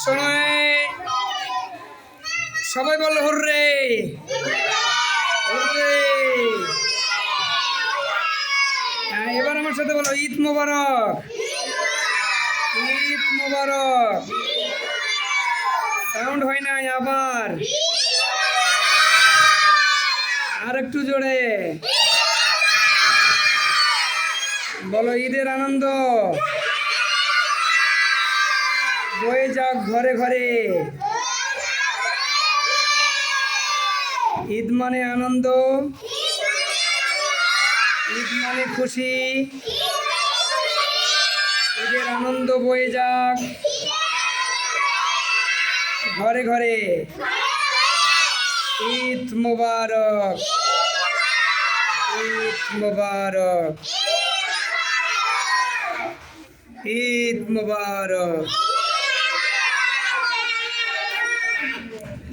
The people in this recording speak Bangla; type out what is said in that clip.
সময় সবাই বলো হুররে হুররে। এবার আমার সাথে বলো ঈদ মোবারক, ঈদ মোবারক। সাউন্ড হয় নাই, আবার আর একটু জোরে বলো ঈদের আনন্দ বয়ে যাক ঘরে ঘরে। ঈদ মানে আনন্দ, ঈদ মানে খুশি, ঈদের আনন্দ বয়ে যাক ঘরে ঘরে। ঈদ মোবারক, ঈদ মোবারক, ঈদ মোবারক।